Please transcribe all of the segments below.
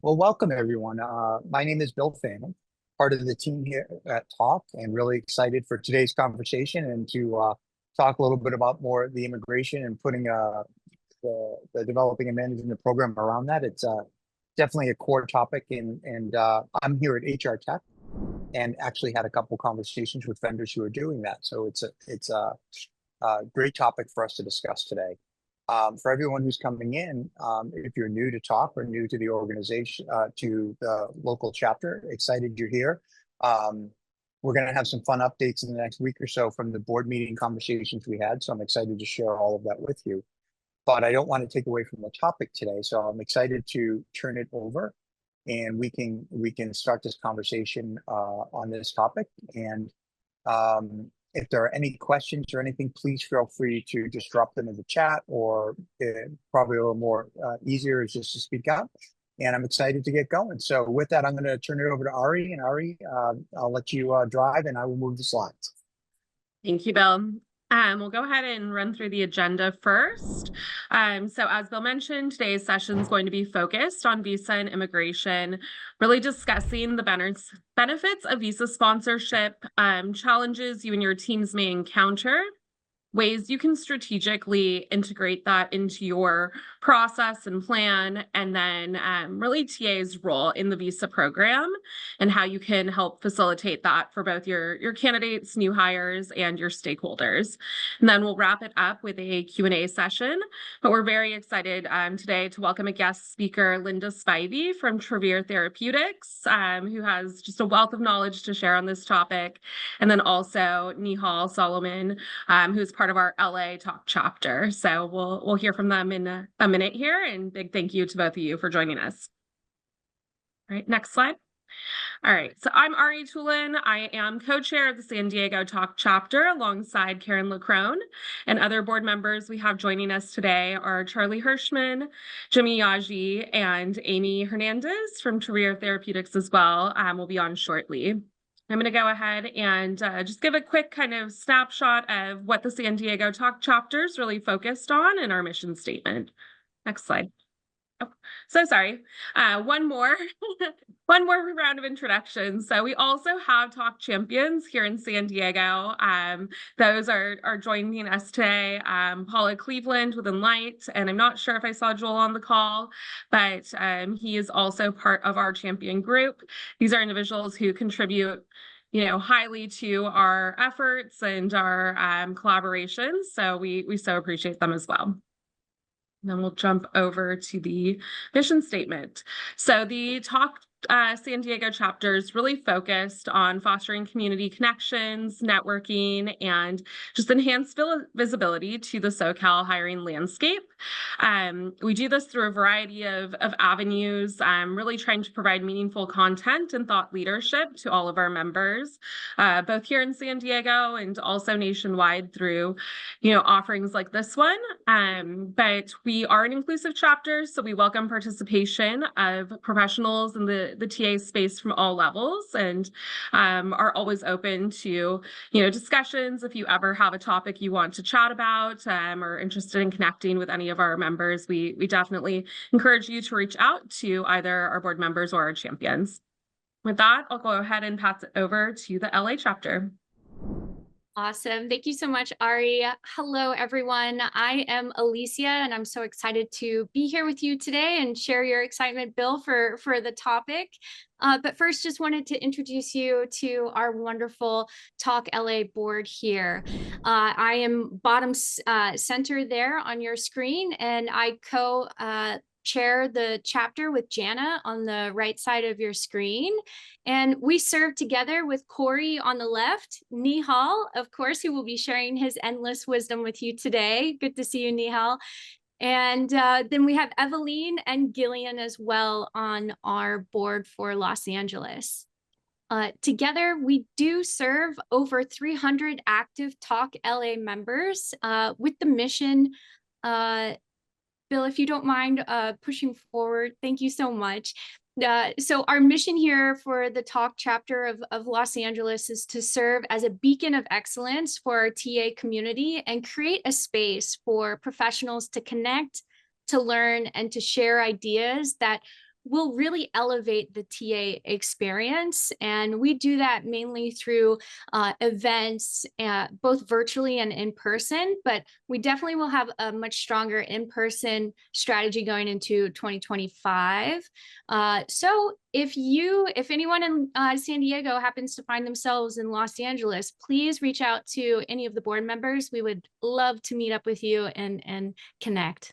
Well, welcome everyone. My name is Bill Fanning, part of the team here at Talk, and really excited for today's conversation and to talk a little bit about more the immigration and putting the developing and managing the program around that. It's definitely a core topic, and I'm here at HR Tech, and actually had a couple conversations with vendors who are doing that. So it's a great topic for us to discuss today. For everyone who's coming in, if you're new to Talk or new to the organization, to the local chapter, excited you're here. We're going to have some fun updates in the next week or so from the board meeting conversations we had. So I'm excited to share all of that with you. But I don't want to take away from the topic today. So I'm excited to turn it over and we can start this conversation on this topic. And if there are any questions or anything, please feel free to just drop them in the chat, or probably a little more easier is just to speak up. And I'm excited to get going. So with that, I'm going to turn it over to Ari. And Ari, I'll let you drive and I will move the slides. Thank you, Bill. We'll go ahead and run through the agenda first. So as Bill mentioned, today's session is going to be focused on visa and immigration, really discussing the benefits of visa sponsorship, challenges you and your teams may encounter, ways you can strategically integrate that into your process and plan, and then really TA's role in the visa program and how you can help facilitate that for both your candidates, new hires, and your stakeholders. And then we'll wrap it up with a Q&A session. But we're very excited today to welcome a guest speaker, Linda Spivey from Travere Therapeutics, who has just a wealth of knowledge to share on this topic. And then also Nihal Solomon, who's part of our LA Talk chapter. So we'll hear from them in a minute here, and big thank you to both of you for joining us. All right, next slide. All right, so I'm Ari Tulin. I am co-chair of the San Diego Talk chapter alongside Karen LaCrone, and other board members we have joining us today are Charlie Hirschman, Jimmy Yaji, and Amy Hernandez from Travere Therapeutics as well. Will be on shortly. I'm going to go ahead and just give a quick kind of snapshot of what the San Diego Talk chapter is really focused on in our mission statement. Next slide. Oh, so sorry. One more round of introductions. So we also have Talk champions here in San Diego. Those are joining us today. Paula Cleveland with Enlight, and I'm not sure if I saw Joel on the call, but he is also part of our champion group. These are individuals who contribute highly to our efforts and our collaborations. So we so appreciate them as well. And then we'll jump over to the mission statement. So the Talk San Diego chapter is really focused on fostering community connections, networking, and just enhanced visibility to the SoCal hiring landscape. We do this through a variety of avenues, really trying to provide meaningful content and thought leadership to all of our members, both here in San Diego and also nationwide through, offerings like this one. But we are an inclusive chapter, so we welcome participation of professionals in the TA space from all levels, and are always open to discussions if you ever have a topic you want to chat about, or interested in connecting with any of our members. We definitely encourage you to reach out to either our board members or our champions. With that, I'll go ahead and pass it over to the LA chapter. Awesome. Thank you so much, Ari. Hello, everyone. I am Alicia, and I'm so excited to be here with you today and share your excitement, Bill, for the topic. But first, just wanted to introduce you to our wonderful Talk LA board here. I am bottom center there on your screen, and I chair the chapter with Jana on the right side of your screen. And we serve together with Corey on the left, Nihal, of course, who will be sharing his endless wisdom with you today. Good to see you, Nihal. And then we have Eveline and Gillian as well on our board for Los Angeles. Together, we do serve over 300 active Talk LA members with the mission. Bill, if you don't mind pushing forward, thank you so much. So our mission here for the Talk chapter of Los Angeles is to serve as a beacon of excellence for our TA community and create a space for professionals to connect, to learn, and to share ideas that will really elevate the TA experience. And we do that mainly through events, both virtually and in person, but we definitely will have a much stronger in-person strategy going into 2025. So if anyone in San Diego happens to find themselves in Los Angeles, please reach out to any of the board members. We would love to meet up with you and connect.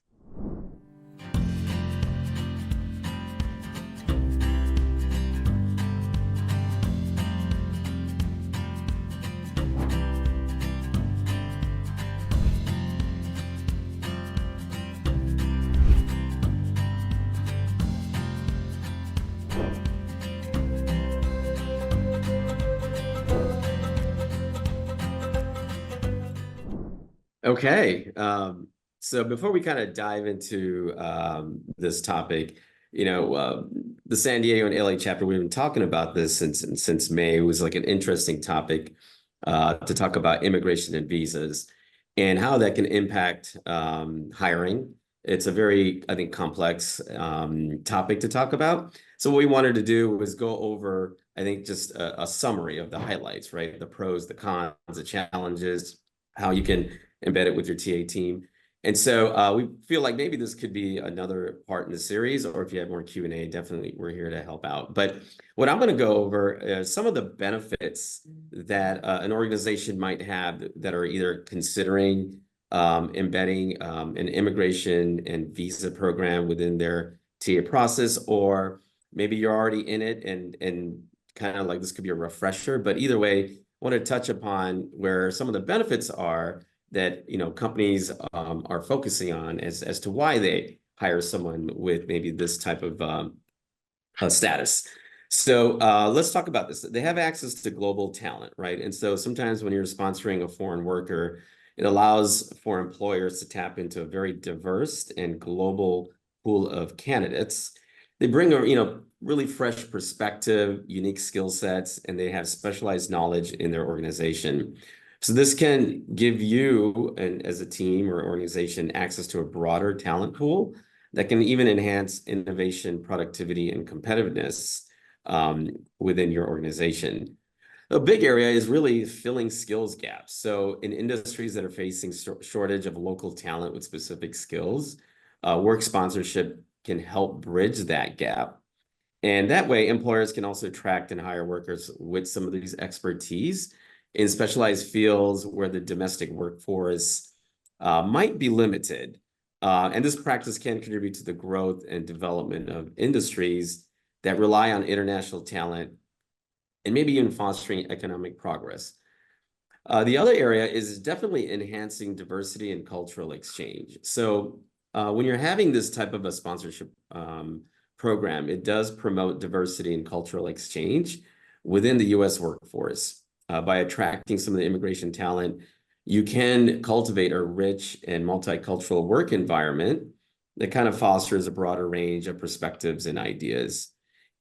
Okay, so before we kind of dive into this topic, the San Diego and LA chapter, we've been talking about this since May. It was like an interesting topic to talk about immigration and visas and how that can impact hiring. It's a very, I think, complex topic to talk about. So what we wanted to do was go over, I think, just a summary of the highlights, right? The pros, the cons, the challenges, how you can embed it with your TA team. And so we feel like maybe this could be another part in the series, or if you have more Q&A, definitely we're here to help out. But what I'm going to go over is some of the benefits that an organization might have that are either considering embedding an immigration and visa program within their TA process, or maybe you're already in it and kind of like this could be a refresher. But either way, I want to touch upon where some of the benefits are that companies are focusing on as to why they hire someone with maybe this type of status. So let's talk about this. They have access to global talent, right? And so sometimes when you're sponsoring a foreign worker, it allows for employers to tap into a very diverse and global pool of candidates. They bring a really fresh perspective, unique skill sets, and they have specialized knowledge in their organization. So this can give you, and as a team or organization, access to a broader talent pool that can even enhance innovation, productivity, and competitiveness within your organization. A big area is really filling skills gaps. So in industries that are facing shortage of local talent with specific skills, work sponsorship can help bridge that gap. And that way, employers can also attract and hire workers with some of these expertise in specialized fields where the domestic workforce might be limited. And this practice can contribute to the growth and development of industries that rely on international talent and maybe even fostering economic progress. The other area is definitely enhancing diversity and cultural exchange. So when you're having this type of a sponsorship program, it does promote diversity and cultural exchange within the U.S. workforce. By attracting some of the immigration talent, you can cultivate a rich and multicultural work environment that kind of fosters a broader range of perspectives and ideas.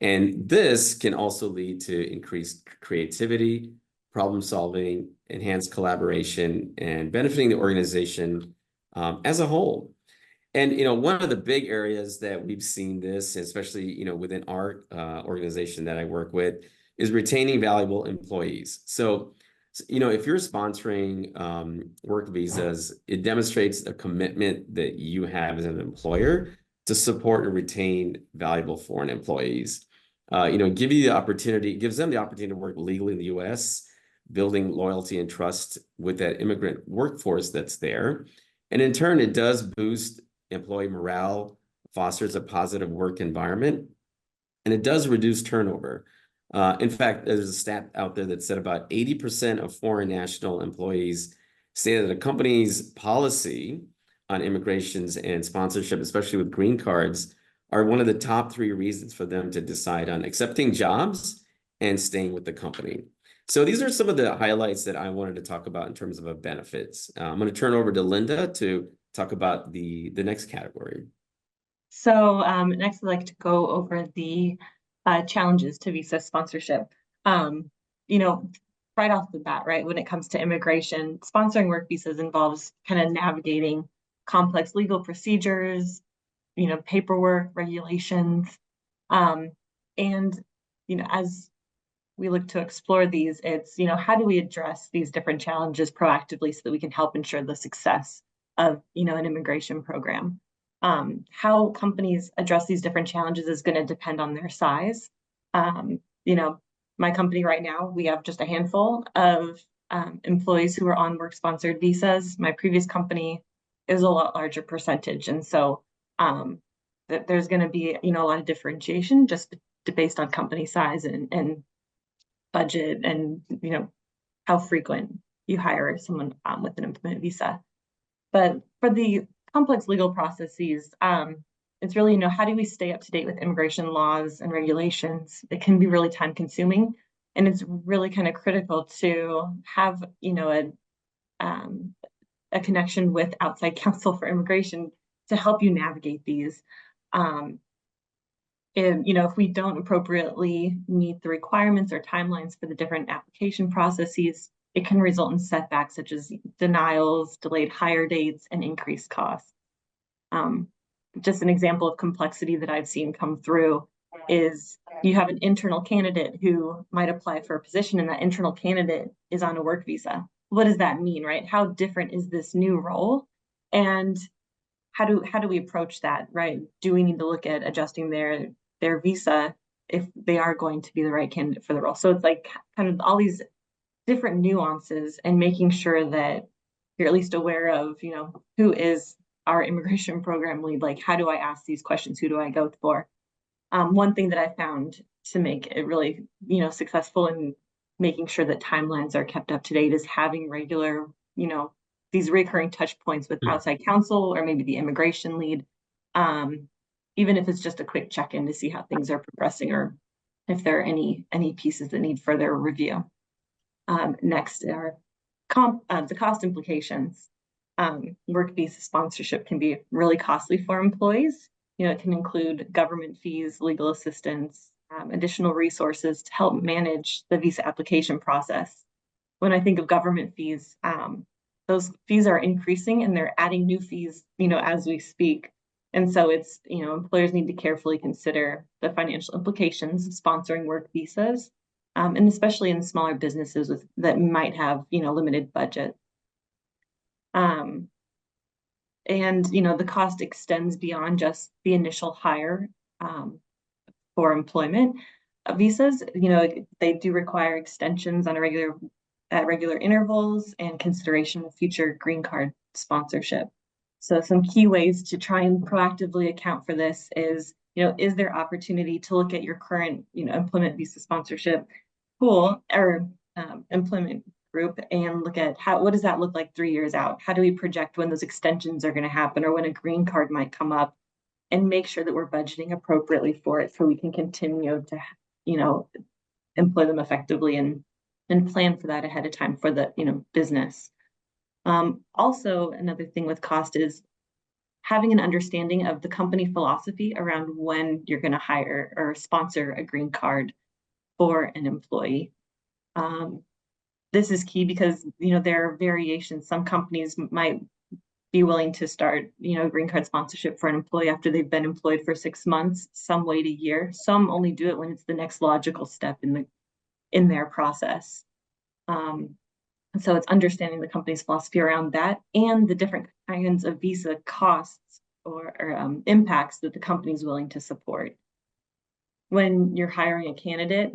And this can also lead to increased creativity, problem solving, enhanced collaboration, and benefiting the organization as a whole. And one of the big areas that we've seen this, especially within our organization that I work with, is retaining valuable employees. So, if you're sponsoring work visas, it demonstrates a commitment that you have as an employer to support and retain valuable foreign employees. Gives them the opportunity to work legally in the U.S., building loyalty and trust with that immigrant workforce that's there. And in turn, it does boost employee morale, fosters a positive work environment, and it does reduce turnover. In fact, there's a stat out there that said about 80% of foreign national employees say that a company's policy on immigrations and sponsorship, especially with green cards, are one of the top 3 reasons for them to decide on accepting jobs and staying with the company. So these are some of the highlights that I wanted to talk about in terms of benefits. I'm going to turn over to Linda to talk about the next category. So next I'd like to go over the challenges to visa sponsorship. Right off the bat, right, when it comes to immigration, sponsoring work visas involves kind of navigating complex legal procedures, paperwork, regulations, And, as we look to explore these, it's, how do we address these different challenges proactively so that we can help ensure the success of, an immigration program? How companies address these different challenges is going to depend on their size. My company right now, we have just a handful of employees who are on work-sponsored visas. My previous company is a lot larger percentage. And so there's going to be, a lot of differentiation just based on company size and budget and, how frequent you hire someone with an employment visa. But for the complex legal processes, it's really, how do we stay up to date with immigration laws and regulations? It can be really time consuming, and it's really kind of critical to have, a connection with outside counsel for immigration to help you navigate these. And, if we don't appropriately meet the requirements or timelines for the different application processes, it can result in setbacks such as denials, delayed hire dates, and increased costs. Just an example of complexity that I've seen come through is you have an internal candidate who might apply for a position, and that internal candidate is on a work visa. What does that mean, right? How different is this new role? And how do we approach that, right? Do we need to look at adjusting their visa if they are going to be the right candidate for the role? So it's like kind of all these different nuances and making sure that you're at least aware of, who is our immigration program lead? Like, how do I ask these questions? Who do I go for? One thing that I found to make it really, successful in making sure that timelines are kept up to date is having regular, these recurring touch points with outside counsel or maybe the immigration lead, even if it's just a quick check-in to see how things are progressing or if there are any pieces that need further review. Next are the cost implications. Work visa sponsorship can be really costly for employees. It can include government fees, legal assistance, additional resources to help manage the visa application process. When I think of government fees, those fees are increasing and they're adding new fees, as we speak. And so it's, employers need to carefully consider the financial implications of sponsoring work visas, and especially in smaller businesses that might have, limited budget. And, the cost extends beyond just the initial hire for employment visas. They do require extensions on at regular intervals and consideration of future green card sponsorship. So some key ways to try and proactively account for this is, is there opportunity to look at your current, employment visa sponsorship pool or employment group and look at what does that look like 3 years out? How do we project when those extensions are going to happen or when a green card might come up, and make sure that we're budgeting appropriately for it so we can continue to, employ them effectively and plan for that ahead of time for the, business. Also, another thing with cost is having an understanding of the company philosophy around when you're going to hire or sponsor a green card for an employee. This is key because, there are variations. Some companies might be willing to start, green card sponsorship for an employee after they've been employed for 6 months. Some wait a year. Some only do it when it's the next logical step in their process. So it's understanding the company's philosophy around that and the different kinds of visa costs or impacts that the company is willing to support. When you're hiring a candidate,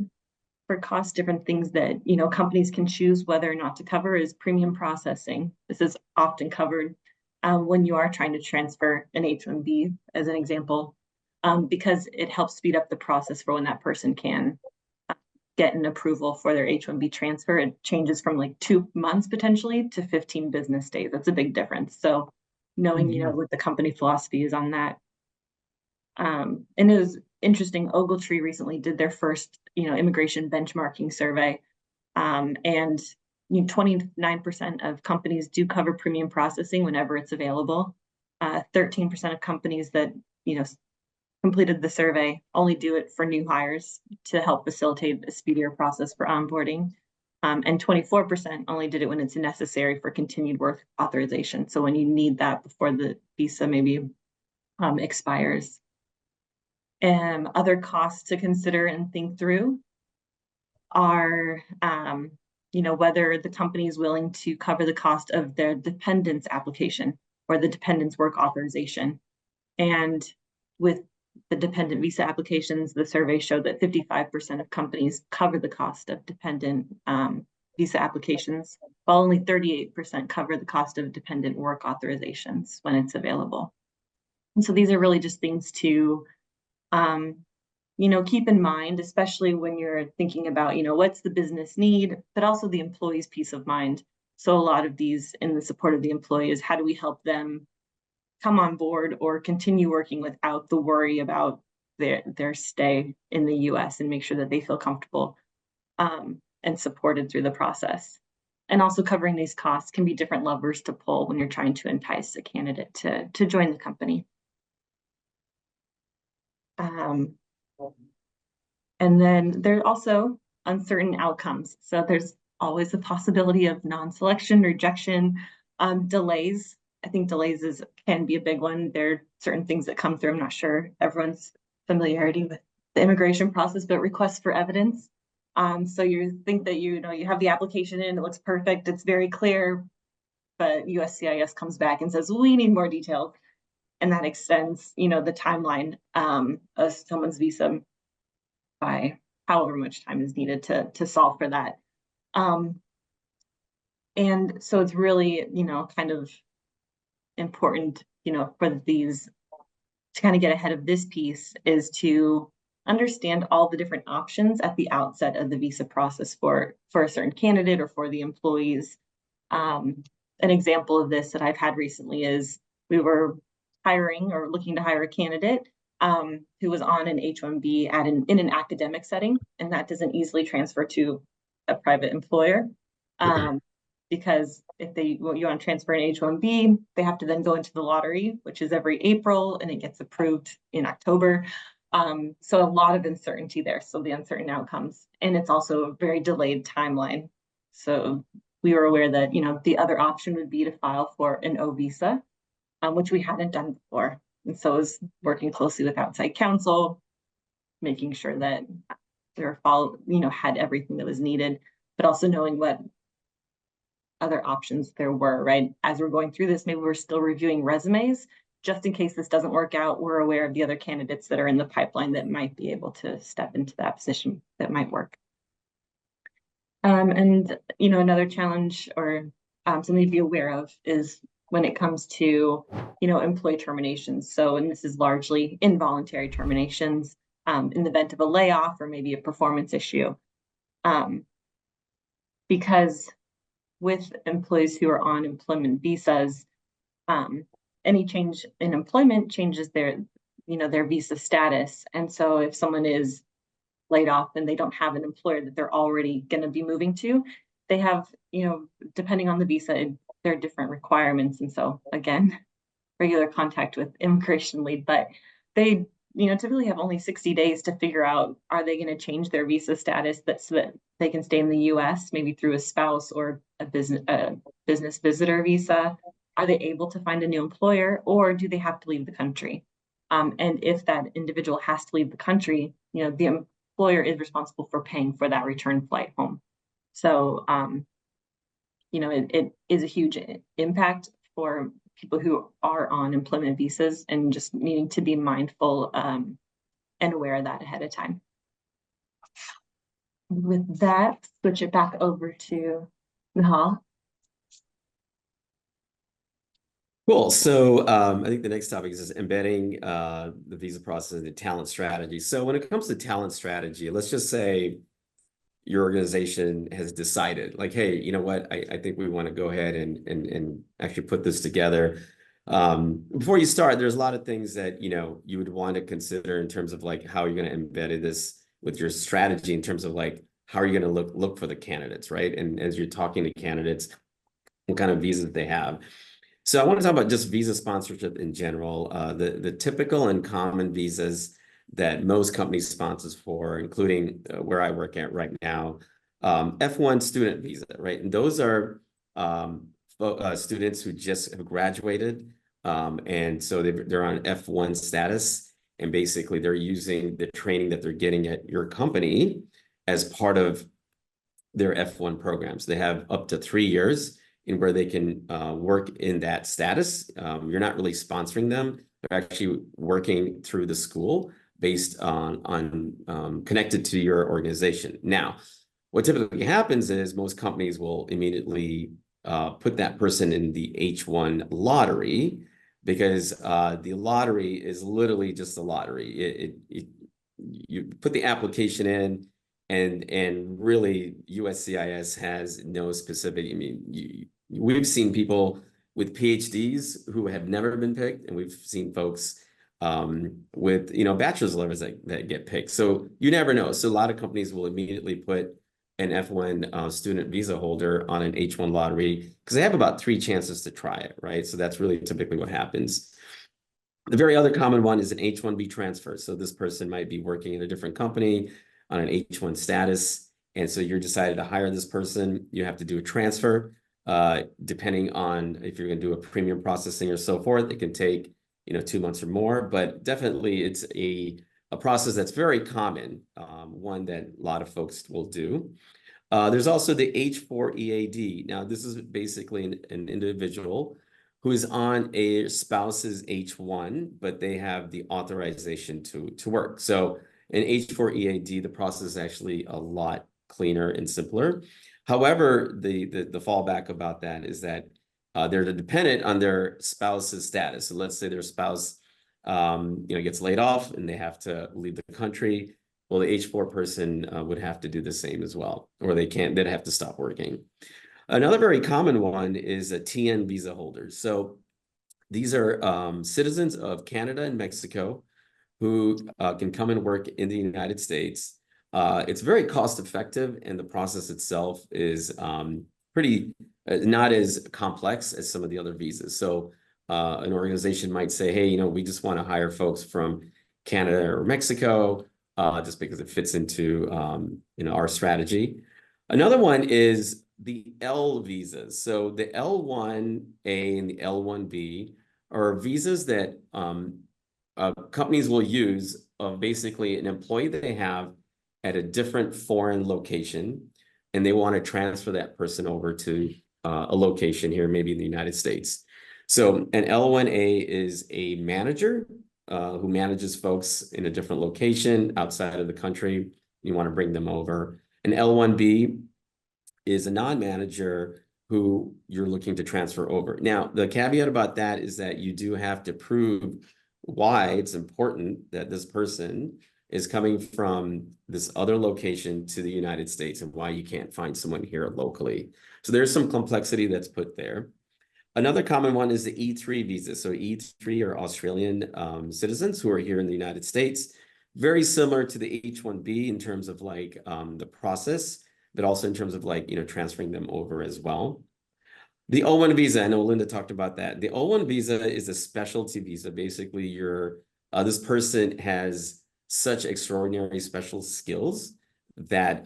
for cost, different things that companies can choose whether or not to cover is premium processing. This is often covered when you are trying to transfer an H-1B, as an example, because it helps speed up the process for when that person can get an approval for their H-1B transfer. It changes from like 2 months potentially to 15 business days. That's a big difference. So knowing what the company philosophy is on that. And it was interesting. Ogletree recently did their first, immigration benchmarking survey, and 29% of companies do cover premium processing whenever it's available. 13% of companies that completed the survey only do it for new hires to help facilitate a speedier process for onboarding, and 24% only did it when it's necessary for continued work authorization. So when you need that before the visa maybe expires. Other costs to consider and think through are, whether the company is willing to cover the cost of their dependent's application or the dependent's work authorization. And with the dependent visa applications, the survey showed that 55% of companies cover the cost of dependent visa applications, while only 38% cover the cost of dependent work authorizations when it's available. And so these are really just things to, keep in mind, especially when you're thinking about, what's the business need, but also the employee's peace of mind. So a lot of these in the support of the employee is how do we help them come on board or continue working without the worry about their stay in the US, and make sure that they feel comfortable and supported through the process. And also covering these costs can be different levers to pull when you're trying to entice a candidate to join the company. And then there are also uncertain outcomes. So there's always a possibility of non-selection, rejection, delays. I think delays can be a big one. There are certain things that come through. I'm not sure everyone's familiarity with the immigration process, but requests for evidence. So you think that you have the application in, it looks perfect, it's very clear, but USCIS comes back and says, we need more details. And that extends, the timeline of someone's visa by however much time is needed to solve for that. And so it's really, kind of important, for these to kind of get ahead of this piece is to understand all the different options at the outset of the visa process for a certain candidate or for the employees. An example of this that I've had recently is we were hiring or looking to hire a candidate who was on an H-1B in an academic setting, and that doesn't easily transfer to a private employer. Because if you want to transfer an H-1B, they have to then go into the lottery, which is every April, and it gets approved in October. So a lot of uncertainty there. So the uncertain outcomes, and it's also a very delayed timeline. So we were aware that, the other option would be to file for an O visa, which we hadn't done before. And so I was working closely with outside counsel, making sure that we were had everything that was needed, but also knowing what other options there were, right? As we're going through this, maybe we're still reviewing resumes, just in case this doesn't work out, we're aware of the other candidates that are in the pipeline that might be able to step into that position that might work. And, another challenge or something to be aware of is when it comes to, employee terminations. So, and this is largely involuntary terminations in the event of a layoff or maybe a performance issue. Because with employees who are on employment visas, any change in employment changes their visa status. And so if someone is laid off and they don't have an employer that they're already going to be moving to, they have, depending on the visa, there are different requirements. And so again, regular contact with immigration lead, but they, typically have only 60 days to figure out, are they going to change their visa status so that they can stay in the US, maybe through a spouse or a business visitor visa? Are they able to find a new employer, or do they have to leave the country? And if that individual has to leave the country, the employer is responsible for paying for that return flight home. So, it is a huge impact for people who are on employment visas, and just needing to be mindful and aware of that ahead of time. With that, switch it back over to Nihal. Cool. So I think the next topic is embedding the visa process and the talent strategy. So when it comes to talent strategy, let's just say your organization has decided, like, hey, you know what, I think we want to go ahead and actually put this together. Before you start, there's a lot of things that you would want to consider in terms of like how you're going to embed this with your strategy, in terms of like how are you going to look for the candidates, right? And as you're talking to candidates, what kind of visas they have. So I want to talk about just visa sponsorship in general, the typical and common visas that most companies sponsors for, including where I work at right now, F1 student visa, right? And those are students who just have graduated, and so they're on F1 status. And basically they're using the training that they're getting at your company as part of their F1 programs. They have up to 3 years in where they can work in that status. You're not really sponsoring them. They're actually working through the school based on connected to your organization. Now, what typically happens is most companies will immediately put that person in the H1 lottery, because the lottery is literally just a lottery. You put the application in, and really USCIS has no specific. I mean, we've seen people with PhDs who have never been picked, and we've seen folks with bachelor's levels that get picked. So you never know. So a lot of companies will immediately put an F1 student visa holder on an H1 lottery because they have about 3 chances to try it, right? So that's really typically what happens. The very other common one is an H1B transfer. So this person might be working in a different company on an H1 status, and so you're decided to hire this person. You have to do a transfer, depending on if you're going to do a premium processing or so forth. It can take 2 months or more, but definitely it's a process that's very common, one that a lot of folks will do. There's also the H4 EAD. Now, this is basically an individual who is on a spouse's H1, but they have the authorization to work. So in H4 EAD, the process is actually a lot cleaner and simpler. However, the fallback about that is that they're dependent on their spouse's status. So let's say their spouse gets laid off and they have to leave the country. Well, the H4 person would have to do the same as well, or they'd have to stop working. Another very common one is a TN visa holders. So these are citizens of Canada and Mexico who can come and work in the United States. It's very cost effective, and the process itself is pretty not as complex as some of the other visas. So an organization might say, hey, we just want to hire folks from Canada or Mexico, just because it fits into our strategy. Another one is the L visas. So the L1A and the L1B are visas that companies will use of basically an employee that they have at a different foreign location, and they want to transfer that person over to a location here, maybe in the United States. So an L1A is a manager who manages folks in a different location outside of the country. You want to bring them over. An L1B is a non-manager who you're looking to transfer over. Now, the caveat about that is that you do have to prove why it's important that this person is coming from this other location to the United States, and why you can't find someone here locally. So there's some complexity that's put there. Another common one is the E3 visa. So E3 are Australian citizens who are here in the United States. Very similar to the H1B in terms of the process, but also in terms of transferring them over as well. The O1 visa, I know Linda talked about that. The O1 visa is a specialty visa. Basically, this person has such extraordinary special skills that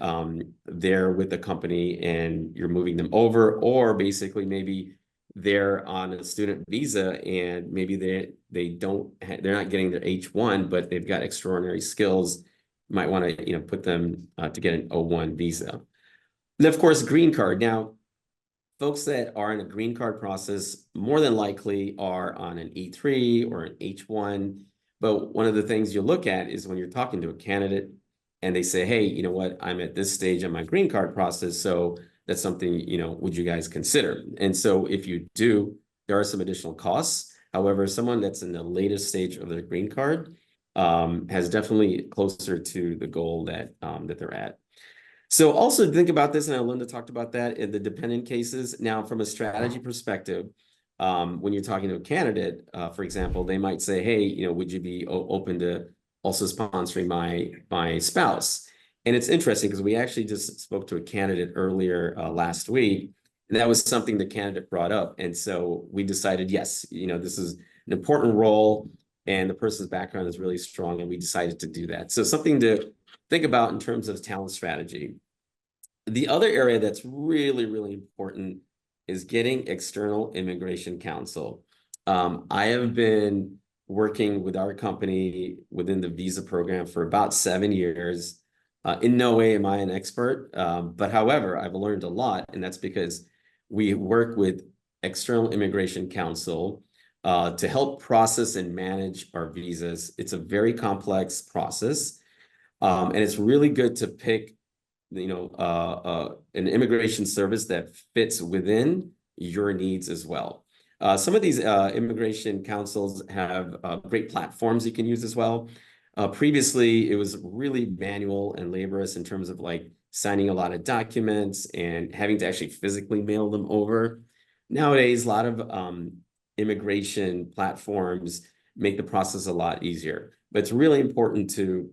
they're with the company and you're moving them over, or basically maybe they're on a student visa and maybe they're not getting their H1, but they've got extraordinary skills. You might want to put them to get an O1 visa. And of course, green card. Now, folks that are in a green card process more than likely are on an E3 or an H1. But one of the things you look at is when you're talking to a candidate and they say, hey, you know what, I'm at this stage of my green card process, so that's something, would you guys consider? And so if you do, there are some additional costs. However, someone that's in the latest stage of their green card has definitely closer to the goal that they're at. So also think about this, and Linda talked about that in the dependent cases. Now, from a strategy perspective, when you're talking to a candidate, for example, they might say, hey, would you be open to also sponsoring my spouse? And it's interesting because we actually just spoke to a candidate earlier last week, and that was something the candidate brought up. And so we decided, yes, this is an important role and the person's background is really strong, and we decided to do that. So something to think about in terms of talent strategy. The other area that's really, really important is getting external immigration counsel. I have been working with our company within the visa program for about 7 years. In no way am I an expert, but however, I've learned a lot, and that's because we work with external immigration counsel to help process and manage our visas. It's a very complex process, and it's really good to pick, an immigration service that fits within your needs as well. Some of these immigration counsels have great platforms you can use as well. Previously, it was really manual and laborious in terms of like signing a lot of documents and having to actually physically mail them over. Nowadays, a lot of immigration platforms make the process a lot easier. But it's really important to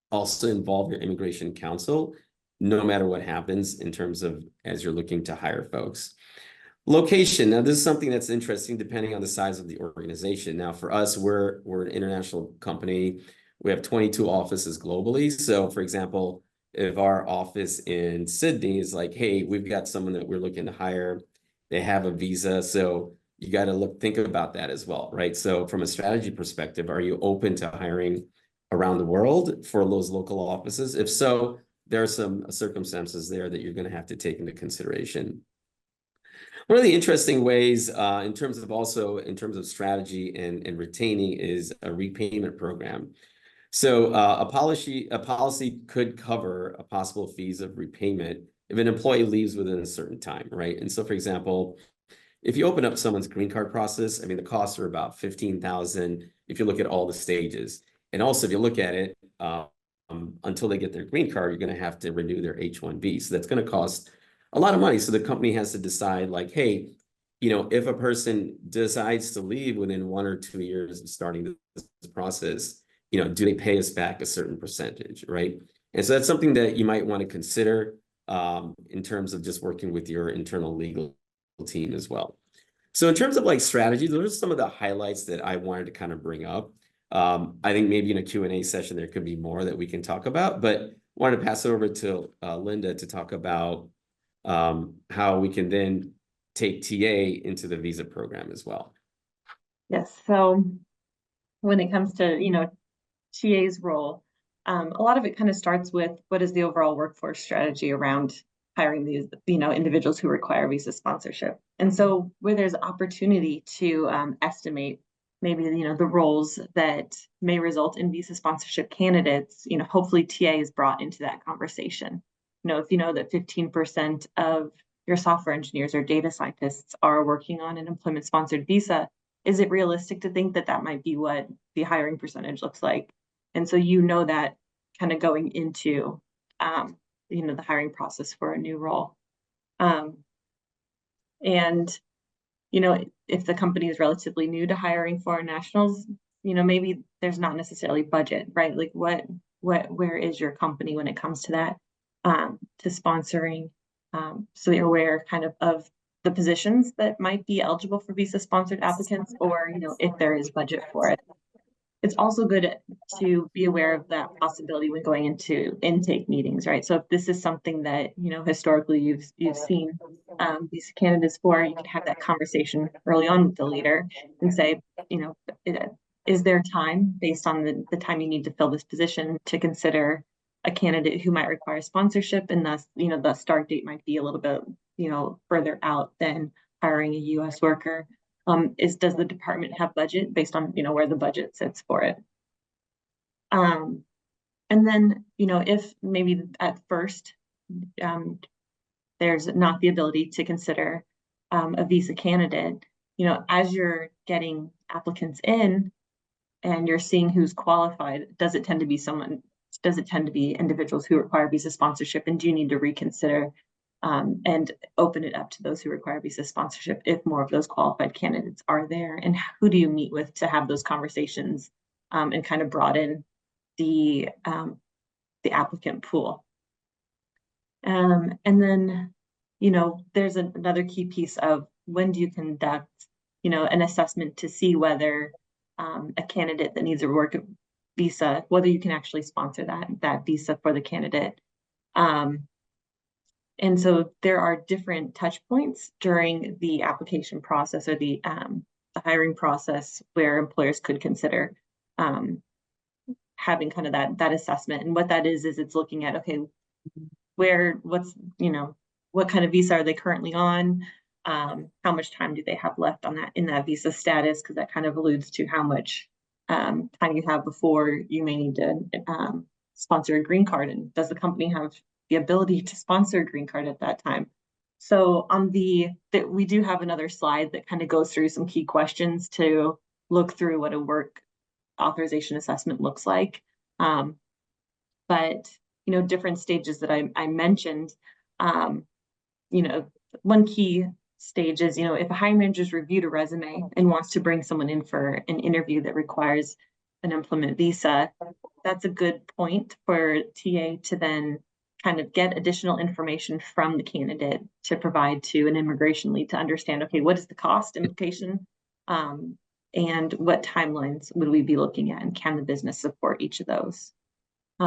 also involve your immigration counsel, no matter what happens in terms of as you're looking to hire folks. Location. Now, this is something that's interesting depending on the size of the organization. Now, for us, we're an international company. We have 22 offices globally. So, for example, if our office in Sydney is like, hey, we've got someone that we're looking to hire, they have a visa. So you got to think about that as well, right? So from a strategy perspective, are you open to hiring around the world for those local offices? If so, there are some circumstances there that you're going to have to take into consideration. One of the interesting ways in terms of strategy and retaining is a repayment program. So a policy could cover a possible fees of repayment if an employee leaves within a certain time, right? And so, for example, if you open up someone's green card process, I mean, the costs are about $15,000 if you look at all the stages. And also, if you look at it, until they get their green card, you're going to have to renew their H-1B. So that's going to cost a lot of money. So the company has to decide like, hey, if a person decides to leave within 1 or 2 years of starting this process, do they pay us back a certain percentage, right? And so that's something that you might want to consider in terms of just working with your internal legal team as well. So in terms of like strategy, those are some of the highlights that I wanted to kind of bring up. I think maybe in a Q&A session, there could be more that we can talk about, but wanted to pass it over to Linda to talk about how we can then take TA into the visa program as well. Yes, so when it comes to, TA's role, a lot of it kind of starts with what is the overall workforce strategy around hiring these, individuals who require visa sponsorship. And so where there's opportunity to estimate maybe, the roles that may result in visa sponsorship candidates, hopefully TA is brought into that conversation. If you know that 15% of your software engineers or data scientists are working on an employment sponsored visa, is it realistic to think that that might be what the hiring percentage looks like? And so that kind of going into the hiring process for a new role. And if the company is relatively new to hiring foreign nationals, maybe there's not necessarily budget, right? Like where is your company when it comes to that, to sponsoring, so you're aware kind of the positions that might be eligible for visa sponsored applicants, or if there is budget for it. It's also good to be aware of that possibility when going into intake meetings, right? So if this is something that historically you've seen these candidates for, you can have that conversation early on with the leader and say, is there time based on the time you need to fill this position to consider a candidate who might require sponsorship, and thus the start date might be a little bit further out than hiring a U.S. worker. Does the department have budget based on where the budget sits for it? And then if maybe at first there's not the ability to consider a visa candidate, as you're getting applicants in and you're seeing who's qualified, does it tend to be individuals who require visa sponsorship, and do you need to reconsider and open it up to those who require visa sponsorship if more of those qualified candidates are there? And who do you meet with to have those conversations and kind of broaden the applicant pool? And then, there's another key piece of when do you conduct, an assessment to see whether a candidate that needs a work visa, whether you can actually sponsor that visa for the candidate. And so there are different touch points during the application process or the the hiring process where employers could consider having kind of that assessment. And what that is it's looking at, okay, what kind of visa are they currently on? How much time do they have left on in that visa status? Because that kind of alludes to how much time you have before you may need to sponsor a green card. And does the company have the ability to sponsor a green card at that time? So we do have another slide that kind of goes through some key questions to look through what a work authorization assessment looks like. But different stages that I mentioned, one key stage is, if a hiring manager's reviewed a resume and wants to bring someone in for an interview that requires an employment visa, that's a good point for TA to then kind of get additional information from the candidate to provide to an immigration lead to understand, okay, what is the cost implication? And what timelines would we be looking at, and can the business support each of those?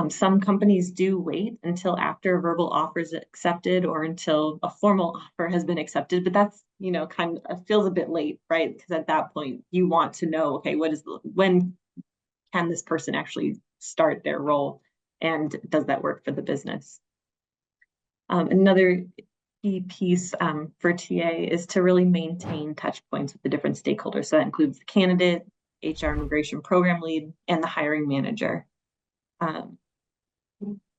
Some companies do wait until after a verbal offer is accepted or until a formal offer has been accepted, but that's, kind of feels a bit late, right? Because at that point you want to know, okay, when can this person actually start their role, and does that work for the business? Another key piece for TA is to really maintain touch points with the different stakeholders. So that includes the candidate, HR immigration program lead, and the hiring manager. TA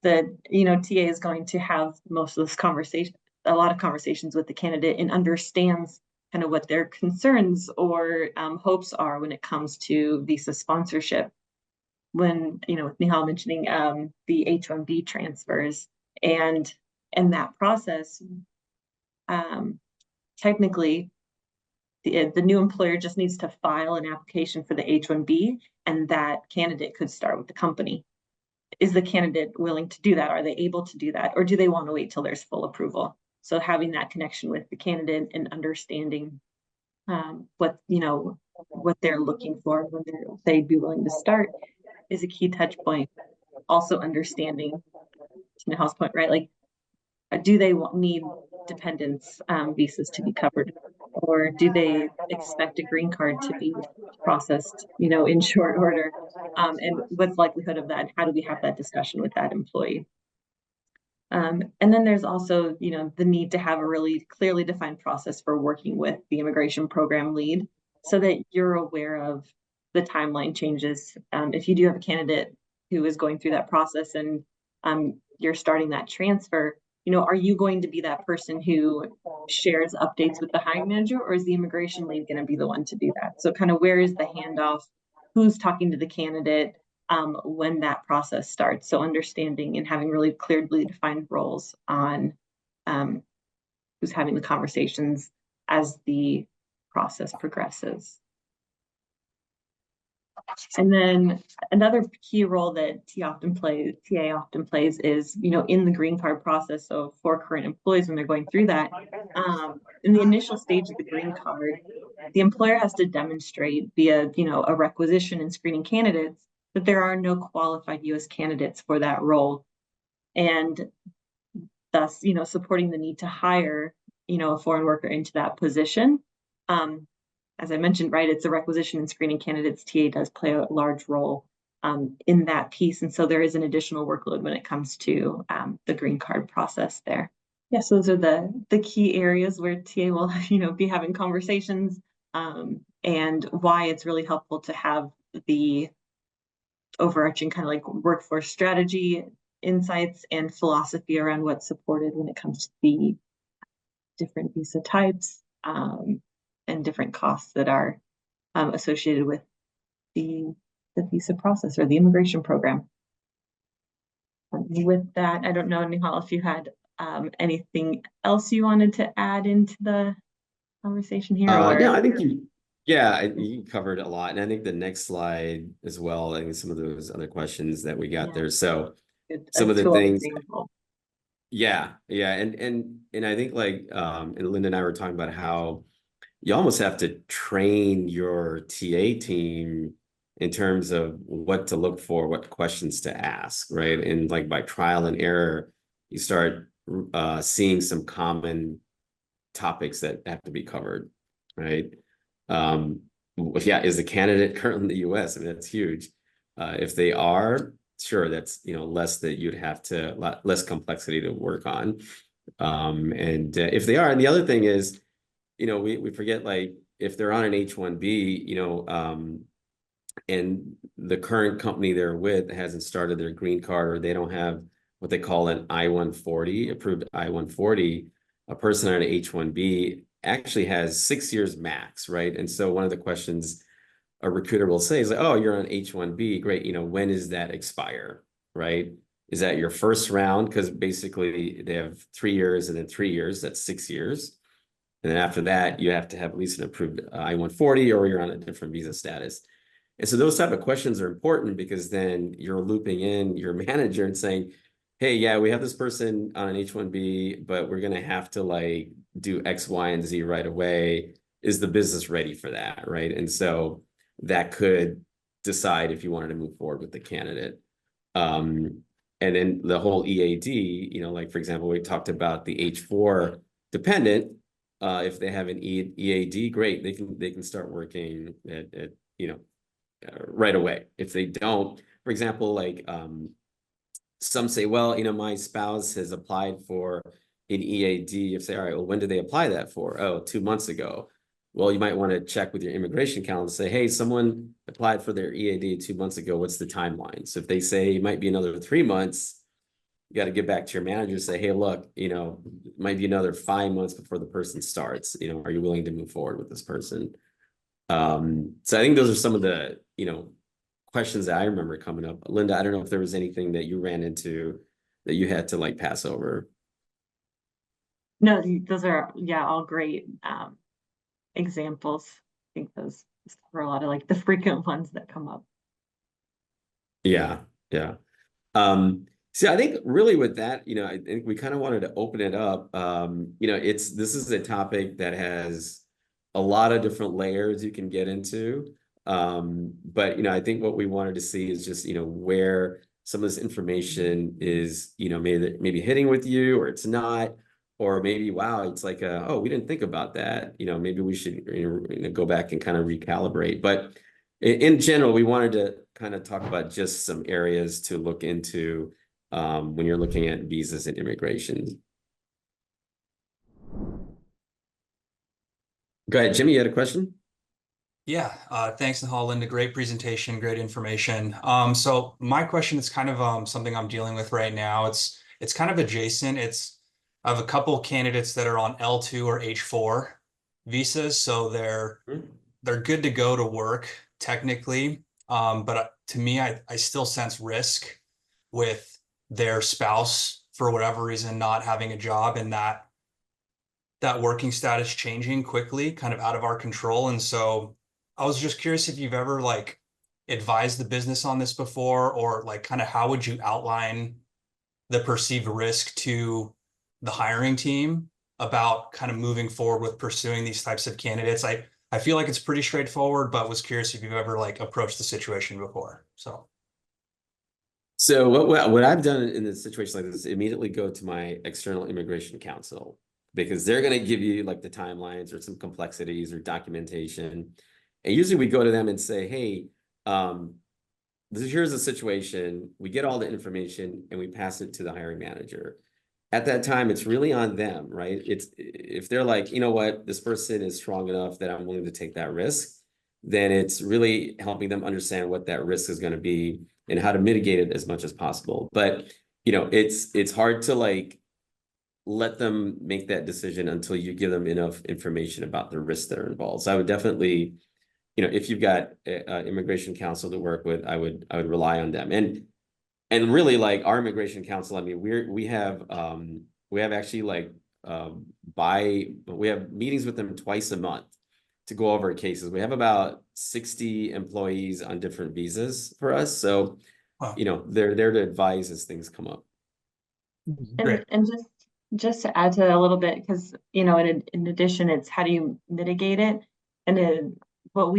is going to have most of this conversation, a lot of conversations with the candidate, and understands kind of what their concerns or hopes are when it comes to visa sponsorship. When, with Nihal mentioning the H-1B transfers and that process, technically, the new employer just needs to file an application for the H-1B, and that candidate could start with the company. Is the candidate willing to do that? Are they able to do that? Or do they want to wait till there's full approval? So having that connection with the candidate and understanding what they're looking for when they'd be willing to start is a key touch point. Also understanding, to Nihal's point, right? Like, do they need dependents visas to be covered? Or do they expect a green card to be processed, in short order? And what's likelihood of that? How do we have that discussion with that employee? And then there's also, the need to have a really clearly defined process for working with the immigration program lead, so that you're aware of the timeline changes. If you do have a candidate who is going through that process and you're starting that transfer, are you going to be that person who shares updates with the hiring manager, or is the immigration lead going to be the one to do that? So kind of where is the handoff? Who's talking to the candidate when that process starts? So understanding and having really clearly defined roles on who's having the conversations as the process progresses. And then another key role that TA often plays is, in the green card process. So for current employees, when they're going through that, in the initial stage of the green card, the employer has to demonstrate via, a requisition and screening candidates that there are no qualified U.S. candidates for that role, and thus, supporting the need to hire, a foreign worker into that position. As I mentioned, right, it's a requisition and screening candidates. TA does play a large role in that piece. And so there is an additional workload when it comes to the green card process there. Yes, those are the key areas where TA will, be having conversations, and why it's really helpful to have the overarching kind of like workforce strategy, insights, and philosophy around what's supported when it comes to the different visa types, and different costs that are associated with the visa process or the immigration program. With that, I don't know, Nihal, if you had anything else you wanted to add into the conversation here? No, I think you covered a lot. And I think the next slide as well, I think some of those other questions that we got there. So some of the things. Yeah. And I think and Linda and I were talking about how you almost have to train your TA team in terms of what to look for, what questions to ask, right? And by trial and error, you start seeing some common topics that have to be covered, right? yeah, is the candidate currently in the US? I mean, that's huge. If they are, sure, that's, less that you'd have to, less complexity to work on. And if they are, and the other thing is, we forget, like, if they're on an H-1B, and the current company they're with hasn't started their green card, or they don't have what they call an I-140, approved I-140, a person on an H-1B actually has 6 years max, right? And so one of the questions a recruiter will say is like, oh, you're on H-1B, great, when does that expire, right? Is that your first round? Because basically they have 3 years and then 3 years, that's 6 years. And then after that, you have to have at least an approved I-140, or you're on a different visa status. And so those type of questions are important, because then you're looping in your manager and saying, hey, yeah, we have this person on an H-1B, but we're going to have to, like, do X, Y, and Z right away. Is the business ready for that, right? And so that could decide if you wanted to move forward with the candidate. And then the whole EAD, like, for example, we talked about the H-4 dependent. If they have an EAD, great, they can start working at right away. If they don't, for example, like, some say, well, my spouse has applied for an EAD. If say, all right, well, when did they apply that for? Oh, 2 months ago. Well, you might want to check with your immigration counsel and say, hey, someone applied for their EAD 2 months ago. What's the timeline? So if they say it might be another 3 months, you got to get back to your manager and say, hey, look, it might be another 5 months before the person starts. Are you willing to move forward with this person? So I think those are some of the, questions that I remember coming up. Linda, I don't know if there was anything that you ran into that you had to, like, pass over. No, those are, yeah, all great examples. I think those are a lot of, like, the frequent ones that come up. Yeah. See, I think really with that, I think we kind of wanted to open it up. This is a topic that has a lot of different layers you can get into. But I think what we wanted to see is just, where some of this information is, maybe hitting with you, or it's not, or maybe, wow, it's like, oh, we didn't think about that. Maybe we should go back and kind of recalibrate. But in general, we wanted to kind of talk about just some areas to look into when you're looking at visas and immigration. Go ahead, Jimmy, you had a question? Yeah, thanks, Nahal, Linda. Great presentation, great information. So my question is kind of something I'm dealing with right now. It's kind of adjacent. I have a couple candidates that are on L2 or H4 visas, so they're good to go to work technically. But to me, I still sense risk with their spouse, for whatever reason, not having a job, and that working status changing quickly, kind of out of our control. And so I was just curious if you've ever, like, advised the business on this before, or, like, kind of how would you outline the perceived risk to the hiring team about kind of moving forward with pursuing these types of candidates? I feel like it's pretty straightforward, but was curious if you've ever, like, approached the situation before. So what I've done in a situation like this is immediately go to my external immigration counsel, because they're going to give you, like, the timelines or some complexities or documentation. And usually we go to them and say, hey, here's the situation. We get all the information and we pass it to the hiring manager. At that time, it's really on them, right? It's if they're like, you know what, this person is strong enough that I'm willing to take that risk, then it's really helping them understand what that risk is going to be and how to mitigate it as much as possible. But, it's hard to, like, let them make that decision until you give them enough information about the risks that are involved. So I would definitely, if you've got immigration counsel to work with, I would rely on them. And really, like, our immigration counsel, I mean, we have actually, like, we have meetings with them twice a month to go over cases. We have about 60 employees on different visas for us. So, Wow. They're there to advise as things come up. Great. And just to add to that a little bit, because, in addition, it's how do you mitigate it? And then what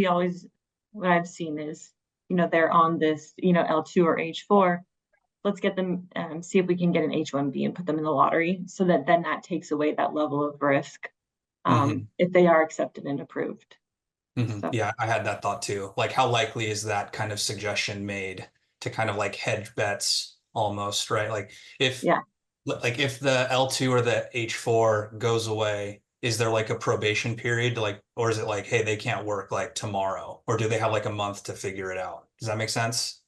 I've seen is, they're on this, L2 or H4. Let's get them, see if we can get an H-1B and put them in the lottery, so that then that takes away that level of risk if they are accepted and approved. So- Yeah, I had that thought too. Like, how likely is that kind of suggestion made to kind of like hedge bets almost, right? Like if Yeah. like if the L2 or the H4 goes away, is there like a probation period to like, or is it like, hey, they can't work like tomorrow, or do they have like a month to figure it out? Does that make sense?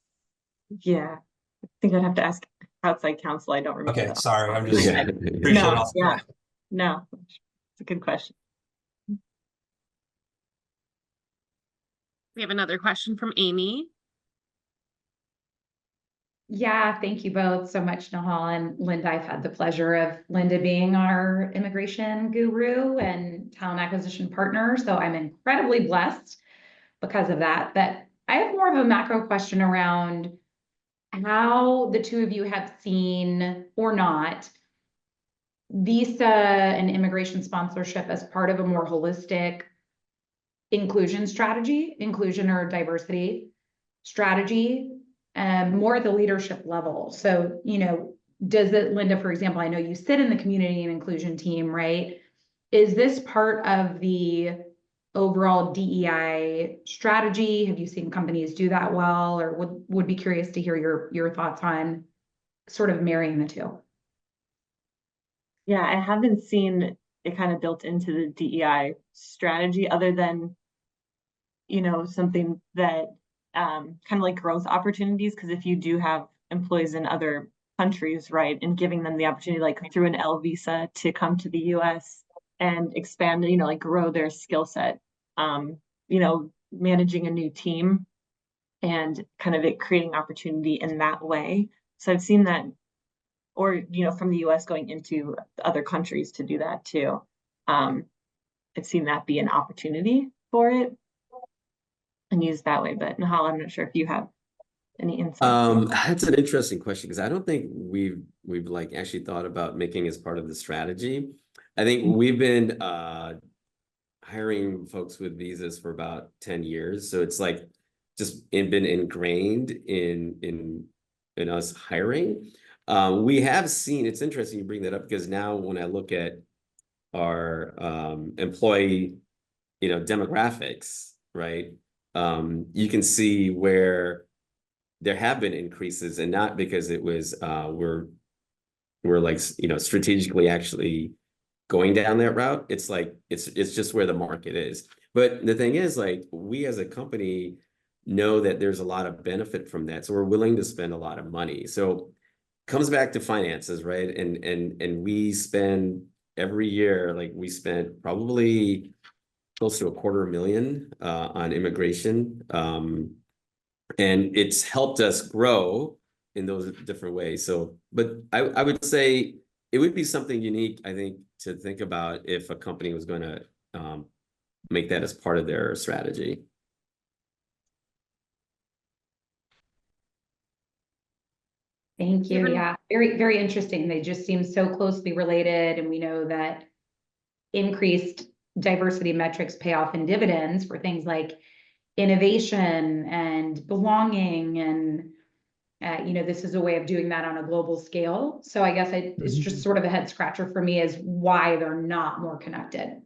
Yeah, I think I'd have to ask outside counsel. I don't remember Okay, that. sorry, I'm just Yeah. appreciate No, all- yeah, no, it's a good question. We have another question from Amy. Yeah, thank you both so much, Nahal and Linda. I've had the pleasure of Linda being our immigration guru and talent acquisition partner, so I'm incredibly blessed because of that. But I have more of a macro question around how the two of you have seen or not visa and immigration sponsorship as part of a more holistic inclusion strategy, inclusion or diversity strategy, more at the leadership level. So, you know, does it, Linda, for example, I know you sit in the community and inclusion team, right? Is this part of the overall DEI strategy? Have you seen companies do that well, or would be curious to hear your thoughts on sort of marrying the two? Yeah, I haven't seen it kind of built into the DEI strategy other than, you know, something that kind of like growth opportunities. Because if you do have employees in other countries, right, and giving them the opportunity, like through an L visa, to come to the US and expand, you know, like grow their skill set, you know, managing a new team and kind of it creating opportunity in that way. So I've seen that, or, you know, from the US going into other countries to do that too. I've seen that be an opportunity for it and used that way. But Nahal, I'm not sure if you have any insight. That's an interesting question because I don't think we've like actually thought about making as part of the strategy. I think we've been hiring folks with visas for about 10 years. So it's like just been ingrained in us hiring. We have seen, it's interesting you bring that up because now when I look at our employee, you know, demographics, right? You can see where there have been increases, and not because it was we're like, you know, strategically actually going down that route. It's like it's just where the market is. But the thing is, like, we as a company know that there's a lot of benefit from that, so we're willing to spend a lot of money. So comes back to finances, right? And we spend every year, like we spent probably close to $250,000 on immigration. And it's helped us grow in those different ways. So, but I would say it would be something unique, I think, to think about if a company was going to make that as part of their strategy. Thank you. Given- Yeah, very, very interesting. They just seem so closely related, and we know that increased diversity metrics pay off in dividends for things like innovation and belonging, and you know, this is a way of doing that on a global scale. So I guess it's just sort of a head scratcher for me as why they're not more connected.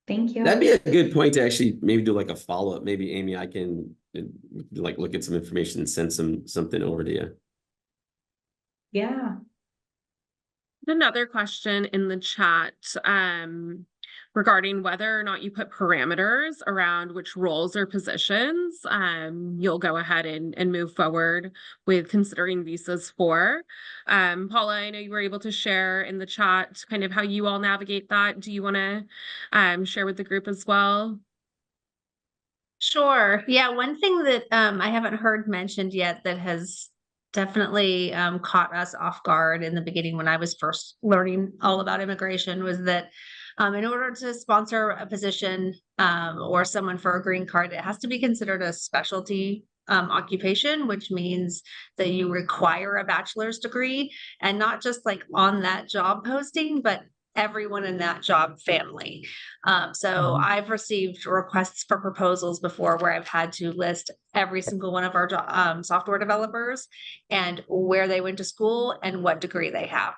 Thank you. That'd be a good point to actually maybe do like a follow-up. Maybe Amy, I can like look at some information and send something over to you. Yeah. Another question in the chat regarding whether or not you put parameters around which roles or positions you'll go ahead and move forward with considering visas for. Paula, I know you were able to share in the chat kind of how you all navigate that. Do you want to share with the group as well? Sure. Yeah, one thing that I haven't heard mentioned yet that has definitely caught us off guard in the beginning when I was first learning all about immigration was that in order to sponsor a position or someone for a green card, it has to be considered a specialty occupation, which means that you require a bachelor's degree, and not just like on that job posting, but everyone in that job family. So Mhm. I've received requests for proposals before where I've had to list every single one of our software developers and where they went to school and what degree they have.